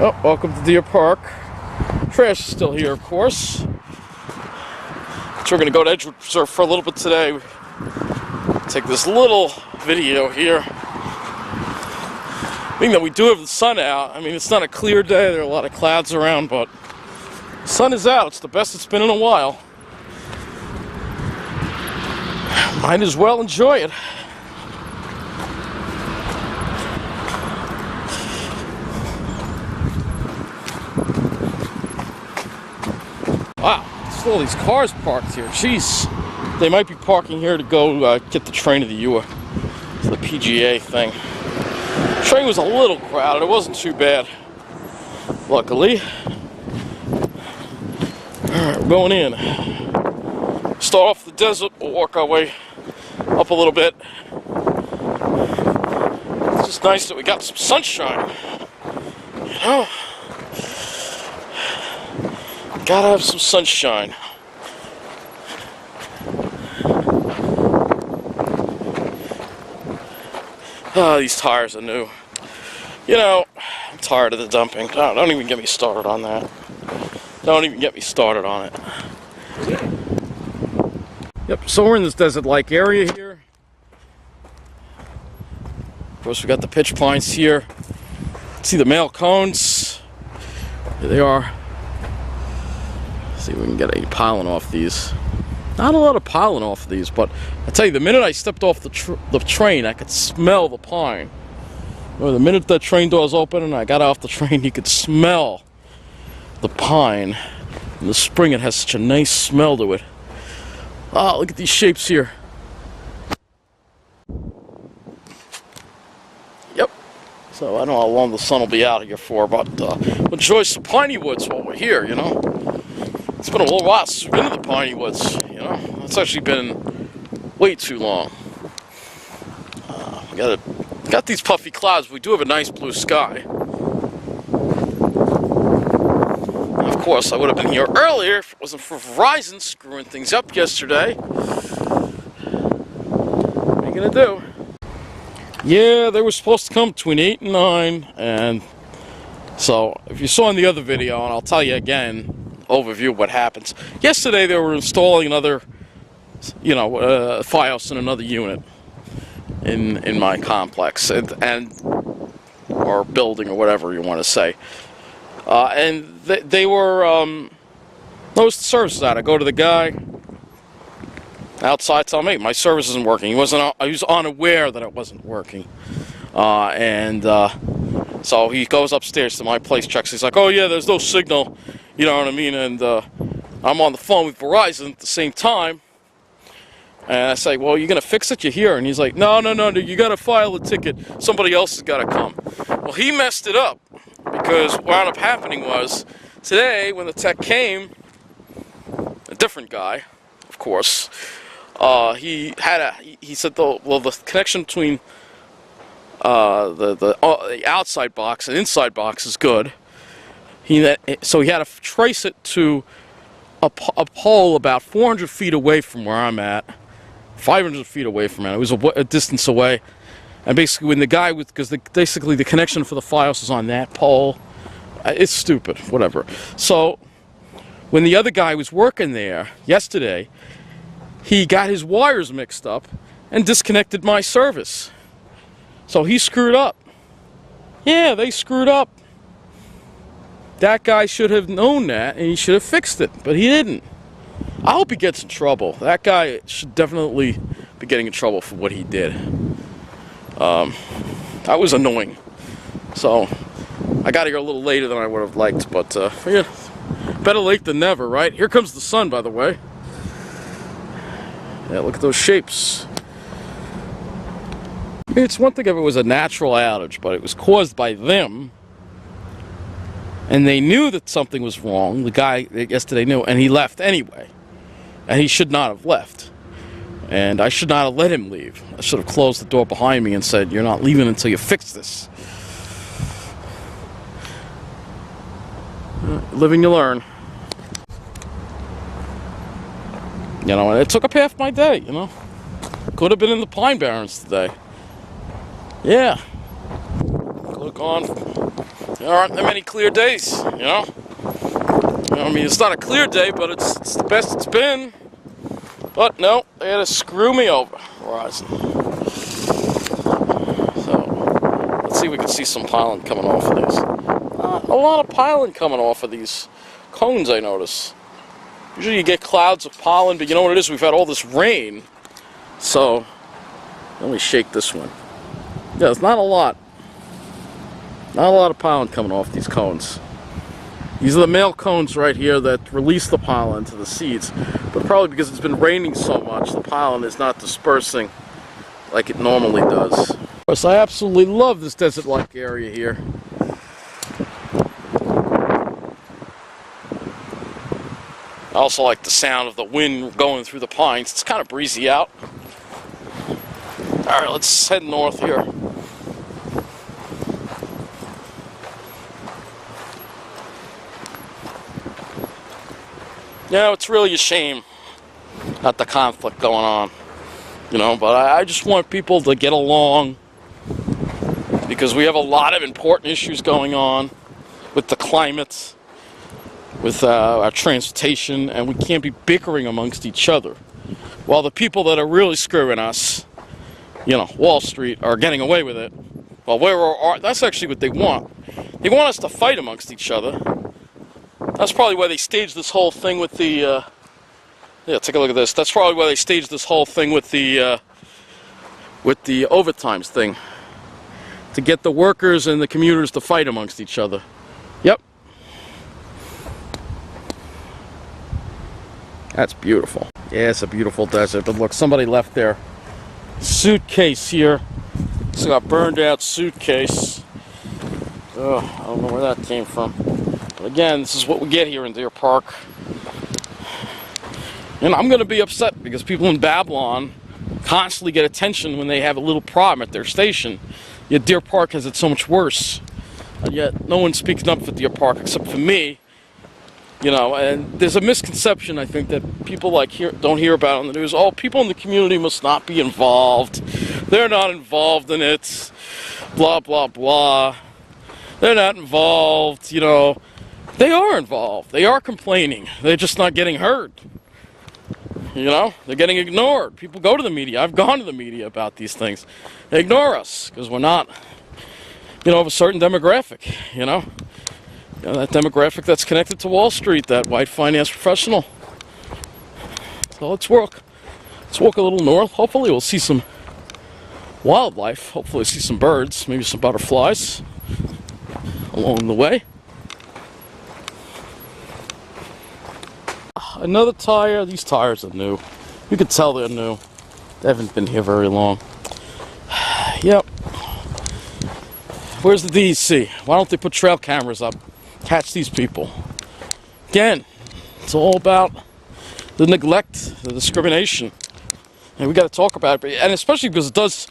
Oh, welcome to Deer Park. Trash is still here, of course. So we're going to go to Edgewood Preserve for a little bit today. Take this little video here. Being that we do have the sun out, I mean, it's not a clear day, there are a lot of clouds around, but the sun is out. It's the best it's been in a while. Might as well enjoy it. Wow, there's all these cars parked here. Jeez. They might be parking here to go get the train to the UA, to the PGA thing. The train was a little crowded. It wasn't too bad, luckily. Alright, we're going in. Start off the desert. We'll work our way up a little bit. It's just nice that we got some sunshine. You know? Gotta have some sunshine. Oh, these tires are new. You know, I'm tired of the dumping. Oh, don't even get me started on that. Don't even get me started on it. Yep, so we're in this desert-like area here. Of course, we got the pitch pines here. See the male cones. Here they are. See if we can get any pollen off these. Not a lot of pollen off of these, but I tell you, the minute I stepped off the train, I could smell the pine. Or the minute the train doors open and I got off the train, you could smell the pine. In the spring, it has such a nice smell to it. Ah, look at these shapes here. Yep. So I don't know how long the sun will be out here for, but enjoy some piney woods while we're here, you know. It's been a little while since we've been to the piney woods, you know. It's actually been way too long. We got these puffy clouds, but we do have a nice blue sky. Of course, I would have been here earlier if it wasn't for Verizon screwing things up yesterday. What are you gonna do? Yeah, they were supposed to come between 8 and 9, and so if you saw in the other video, and I'll tell you again, overview of what happens. Yesterday they were installing another, you know, FiOS in another unit in my complex or building or whatever you want to say. And they were noticed the service is out. I go to the guy outside, tell me my service isn't working. He was unaware that it wasn't working, so he goes upstairs to my place, checks. He's like, "Oh yeah, there's no signal." You know what I mean? And I'm on the phone with Verizon at the same time. And I say, "Well, you're going to fix it? You're here." And he's like, No, you got to file a ticket. Somebody else has got to come. Well, he messed it up. Because what wound up happening was, today, when the tech came, a different guy, of course, he said, the connection between the outside box and inside box is good. So he had to trace it to a pole about 400 feet away from where I'm at, 500 feet away from it. It was a distance away, and basically when the guy because basically the connection for the FiOS is on that pole. It's stupid, whatever. So when the other guy was working there yesterday, he got his wires mixed up and disconnected my service. So he screwed up. Yeah, they screwed up. That guy should have known that, and he should have fixed it, but he didn't. I hope he gets in trouble. That guy should definitely be getting in trouble for what he did. That was annoying. So, I got here a little later than I would have liked, but yeah, better late than never, right? Here comes the sun, by the way. Yeah, look at those shapes. I mean, it's one thing if it was a natural outage, but it was caused by them. And they knew that something was wrong. The guy yesterday knew, and he left anyway. And he should not have left. And I should not have let him leave. I should have closed the door behind me and said, "You're not leaving until you fix this." Living you learn. You know, and it took up half my day, you know. Could have been in the Pine Barrens today. Yeah. Could have gone There aren't that many clear days, you know? I mean, it's not a clear day, but it's the best it's been. But no, they had to screw me over, Verizon. So, let's see if we can see some pollen coming off of these. A lot of pollen coming off of these cones, I notice. Usually you get clouds of pollen, but you know what it is? We've had all this rain. So, let me shake this one. Yeah, there's not a lot. Not a lot of pollen coming off these cones. These are the male cones right here that release the pollen to the seeds. But probably because it's been raining so much, the pollen is not dispersing like it normally does. Of course, I absolutely love this desert-like area here. I also like the sound of the wind going through the pines. It's kind of breezy out. Alright, let's head north here. You know, it's really a shame not the conflict going on. You know, but I just want people to get along because we have a lot of important issues going on with the climate, with our transportation, and we can't be bickering amongst each other. While the people that are really screwing us, you know, Wall Street, are getting away with it. Well, that's actually what they want. They want us to fight amongst each other. That's probably why they staged this whole thing with the, yeah, take a look at this. That's probably why they staged this whole thing with the overtimes thing. To get the workers and the commuters to fight amongst each other. Yep. That's beautiful. Yeah, it's a beautiful desert. But look, somebody left their suitcase here. It's got a burned out suitcase. Oh, I don't know where that came from. But again, this is what we get here in Deer Park. And I'm going to be upset because people in Babylon constantly get attention when they have a little problem at their station. Yet Deer Park has it so much worse. And yet no one's speaking up for Deer Park except for me. You know, and there's a misconception, I think, that people don't hear about on the news. Oh, people in the community must not be involved. They're not involved in it. Blah, blah, blah. They're not involved, you know. They are involved. They are complaining. They're just not getting heard. You know, they're getting ignored. People go to the media. I've gone to the media about these things. They ignore us because we're not, you know, of a certain demographic, you know. You know, that demographic that's connected to Wall Street, that white finance professional. So let's walk a little north. Hopefully we'll see some wildlife. Hopefully see some birds, maybe some butterflies along the way. Another tire. These tires are new. You can tell they're new. They haven't been here very long. Yep. Where's the DEC? Why don't they put trail cameras up? Catch these people. Again, it's all about the neglect, the discrimination. And we got to talk about it. And especially because it does,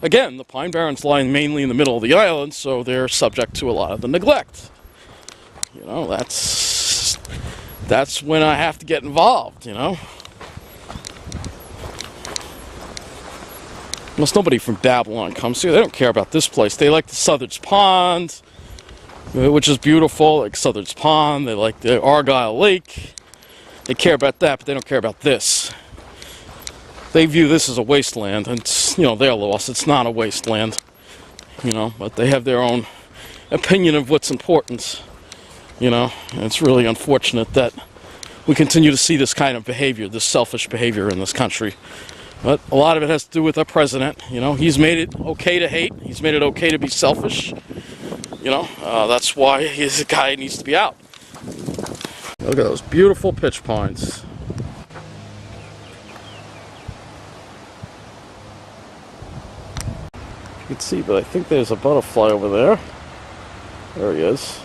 again, the Pine Barrens lie mainly in the middle of the island, so they're subject to a lot of the neglect. You know, that's when I have to get involved, you know. Almost nobody from Babylon comes here. They don't care about this place. They like the Southard's Pond, which is beautiful, like Southard's Pond. They like the Argyle Lake. They care about that, but they don't care about this. They view this as a wasteland, and it's, you know, their loss. It's not a wasteland, you know, but they have their own opinion of what's important, you know. And it's really unfortunate that we continue to see this kind of behavior, this selfish behavior in this country. But a lot of it has to do with our president. You know, he's made it okay to hate. He's made it okay to be selfish. You know, that's why he's a guy who needs to be out. Look at those beautiful pitch pines. You can see, but I think there's a butterfly over there. There he is.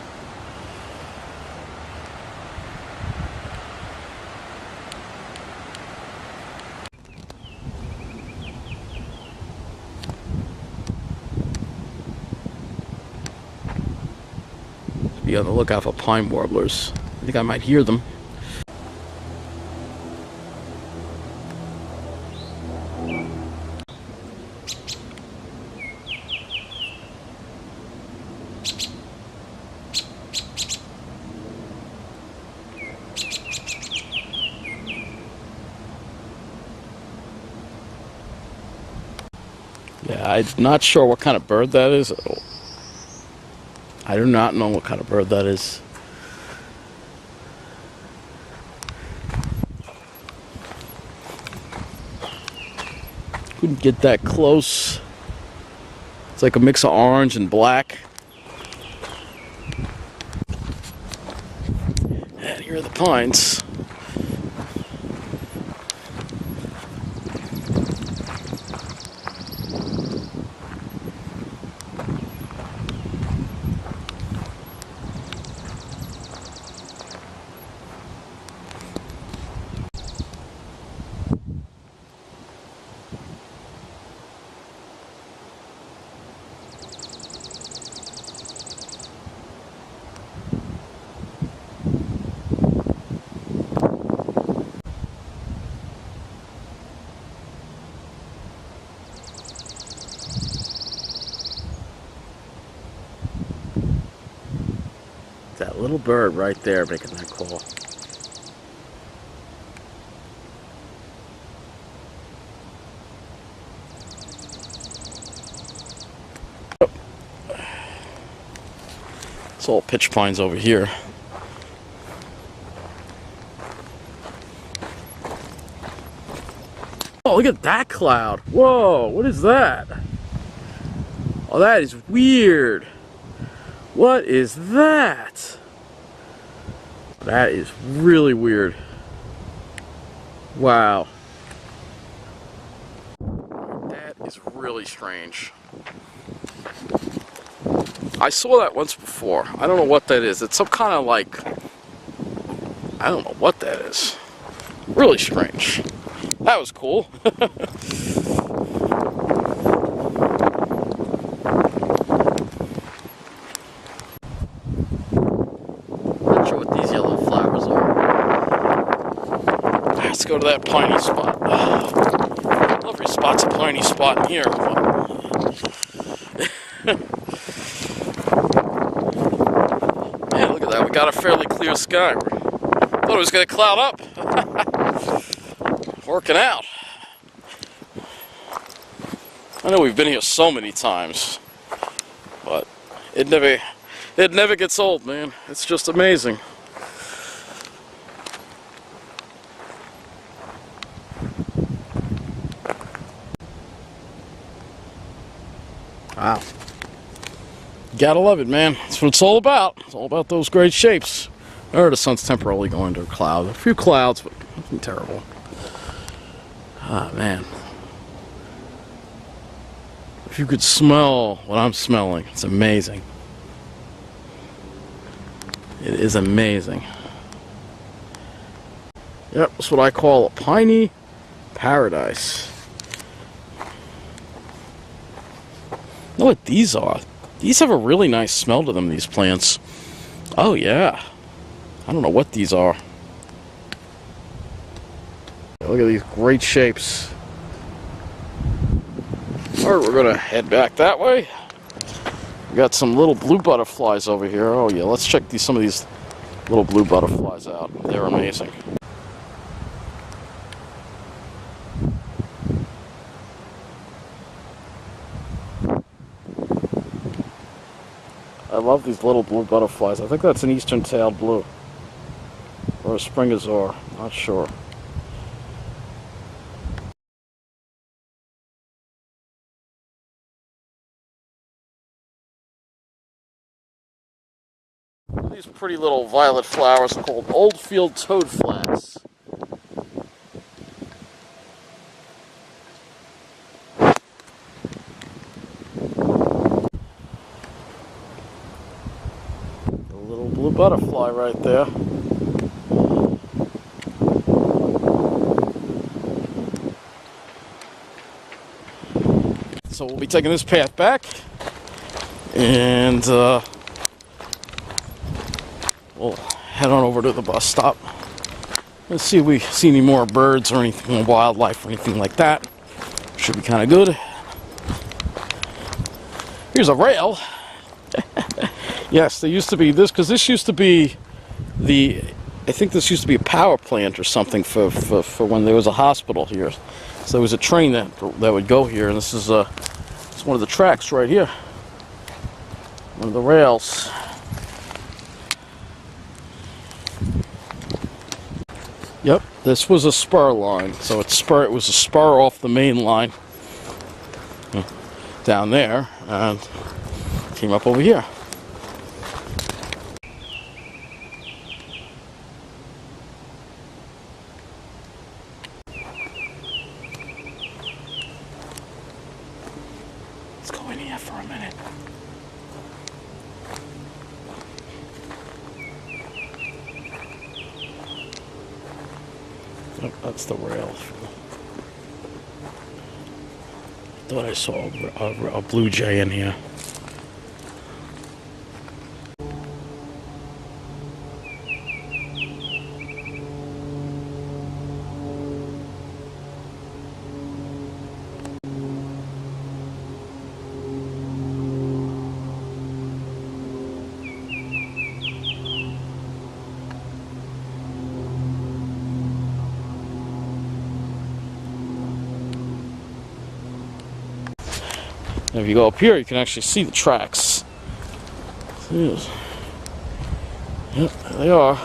Be on the lookout for pine warblers. I think I might hear them. I'm not sure what kind of bird that is. I do not know what kind of bird that is. Couldn't get that close. It's like a mix of orange and black. And here are the pines. That little bird right there making that call. It's all pitch pines over here. Oh, look at that cloud. Whoa, what is that? Oh, that is weird. What is that? That is really weird. Wow. That is really strange. I saw that once before. I don't know what that is. It's some kind of like... I don't know what that is. Really strange. That was cool. Let's go to that piney spot. Every spot's a piney spot in here. Man, look at that. We got a fairly clear sky. Thought it was going to cloud up. Working out. I know we've been here so many times, but it never gets old, man. It's just amazing. Wow. Gotta love it, man. That's what it's all about. It's all about those great shapes. Or the sun's temporarily going to a cloud. A few clouds, but nothing terrible. Ah, man. If you could smell what I'm smelling, it's amazing. It is amazing. Yep, that's what I call a piney paradise. Know what these are? These have a really nice smell to them, these plants. Oh yeah. I don't know what these are. Look at these great shapes. Alright, we're gonna head back that way. We got some little blue butterflies over here. Oh yeah, let's check some of these little blue butterflies out. They're amazing. I love these little blue butterflies. I think that's an eastern-tailed blue. Or a spring azure. Not sure. These pretty little violet flowers are called Oldfield toadflax. The little blue butterfly right there. So we'll be taking this path back, and we'll head on over to the bus stop. Let's see if we see any more birds or anything, wildlife or anything like that. Should be kind of good. Here's a rail. Yes, there used to be this, because this used to be I think this used to be a power plant or something for when there was a hospital here. So there was a train that would go here, and this It's one of the tracks right here. One of the rails. Yep, this was a spur line. So it was a spur off the main line down there and came up over here. Let's go in here for a minute. Oh, that's the rail. I thought I saw a blue jay in here. And if you go up here, you can actually see the tracks. Yep, there they are.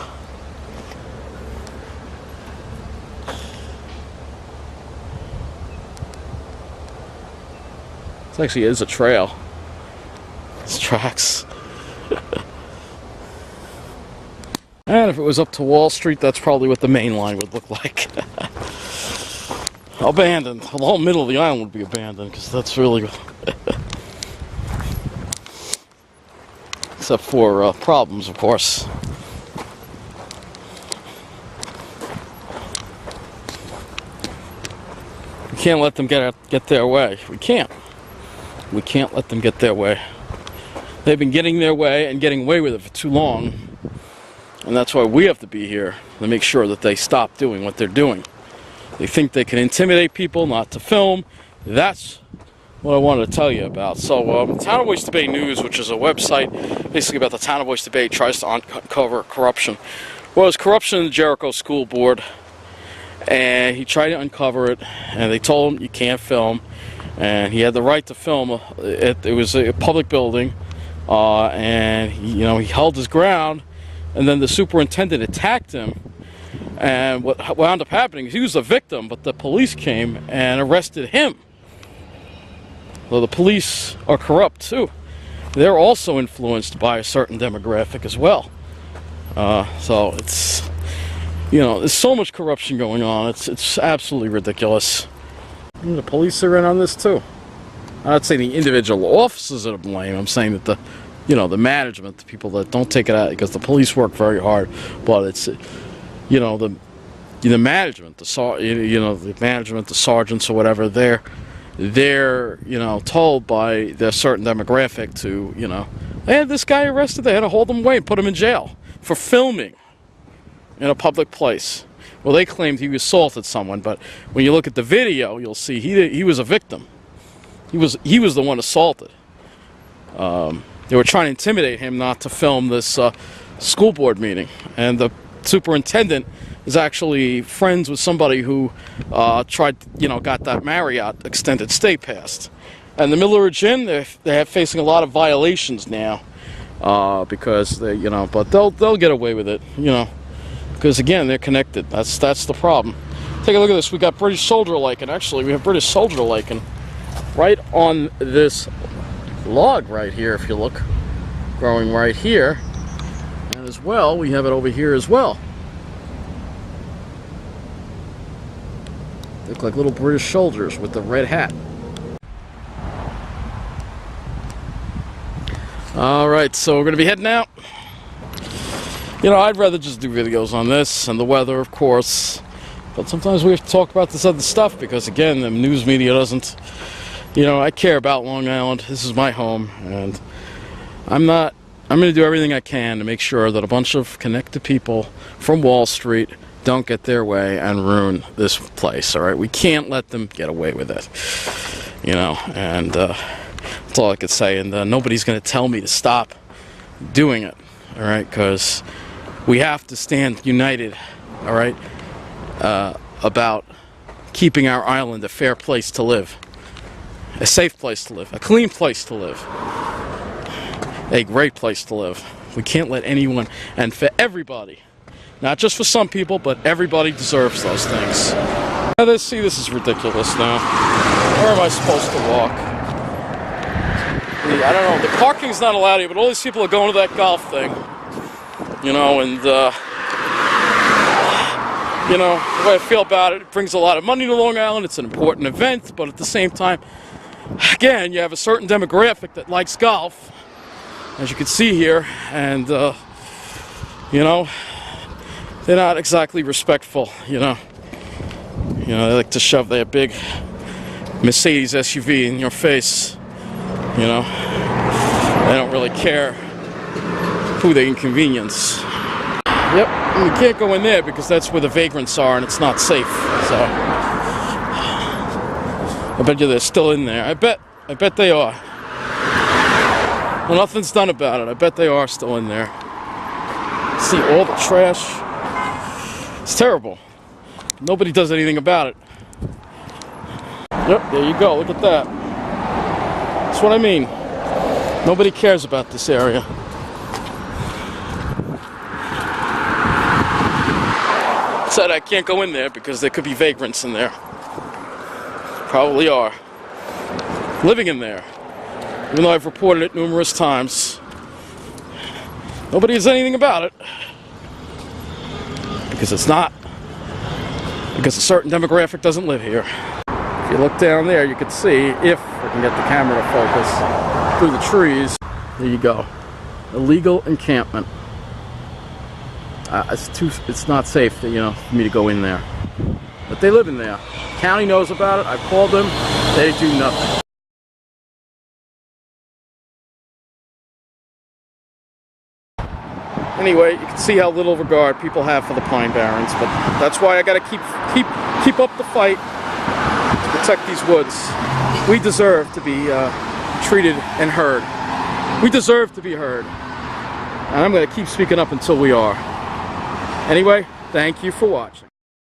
This actually is a trail. It's tracks. And if it was up to Wall Street, that's probably what the main line would look like. Abandoned. The whole middle of the island would be abandoned because that's really... Except for problems, of course. We can't let them get their way. We can't. We can't let them get their way. They've been getting their way and getting away with it for too long. And that's why we have to be here to make sure that they stop doing what they're doing. They think they can intimidate people not to film. That's what I wanted to tell you about. So, Town of Oyster Bay News, which is a website basically about the town of Oyster Bay, tries to uncover corruption. Well, there's corruption in the Jericho School Board, and he tried to uncover it, and they told him you can't film, and he had the right to film. It was a public building, and he held his ground, and then the superintendent attacked him. And what wound up happening is he was the victim, but the police came and arrested him. So the police are corrupt too. They're also influenced by a certain demographic as well. So it's, there's so much corruption going on. It's absolutely ridiculous. And the police are in on this too. I'm not saying the individual officers are to blame. I'm saying that the management, the people that don't take it out, because the police work very hard, but it's. The management, the management, the sergeants or whatever, they're told by their certain demographic to, they had this guy arrested, they had to hold him away and put him in jail for filming in a public place. Well, they claimed he assaulted someone, but when you look at the video, you'll see he was a victim. He was the one assaulted. They were trying to intimidate him not to film this school board meeting, and the superintendent is actually friends with somebody who got that Marriott extended stay passed. And the Milleridge Inn, they're facing a lot of violations now because they, but they'll get away with it, because again they're connected. That's the problem. Take a look at this. We got British soldier lichen. Actually, we have British soldier lichen right on this log right here. If you look, growing right here. As well, we have it over here as well. Look like little British soldiers with the red hat. Alright, so we're going to be heading out. I'd rather just do videos on this and the weather, of course. But sometimes we have to talk about this other stuff because, again, the news media doesn't. I care about Long Island. This is my home, and I'm going to do everything I can to make sure that a bunch of connected people from Wall Street don't get their way and ruin this place, all right? We can't let them get away with it, and that's all I could say. And nobody's going to tell me to stop doing it, all right? Because we have to stand united, all right, about keeping our island a fair place to live. A safe place to live, a clean place to live, a great place to live. We can't let anyone, and for everybody, not just for some people, but everybody deserves those things. Now this is ridiculous now. Where am I supposed to walk? I don't know, the parking's not allowed here, but all these people are going to that golf thing. You know, and you know, the way I feel about it, it brings a lot of money to Long Island. It's an important event, but at the same time, again, you have a certain demographic that likes golf, as you can see here, and you know, they're not exactly respectful. You know, they like to shove their big Mercedes SUV in your face. You know, they don't really care who they inconvenience. Yep, and we can't go in there because that's where the vagrants are and it's not safe. So I bet you they're still in there. I bet they are. Well, nothing's done about it. I bet they are still in there. See all the trash. It's terrible. Nobody does anything about it. Yep, there you go. Look at that. That's what I mean. Nobody cares about this area. Said I can't go in there because there could be vagrants in there. Probably are. Living in there. Even though I've reported it numerous times. Nobody does anything about it. Because it's not. Because a certain demographic doesn't live here. If you look down there, you can see, if I can get the camera to focus, through the trees. There you go. Illegal encampment. It's not safe, for me to go in there. But they live in there. County knows about it. I've called them. They do nothing. Anyway, you can see how little regard people have for the Pine Barrens, but that's why I got to keep up the fight to protect these woods. We deserve to be treated and heard. We deserve to be heard. And I'm going to keep speaking up until we are. Anyway, thank you for watching.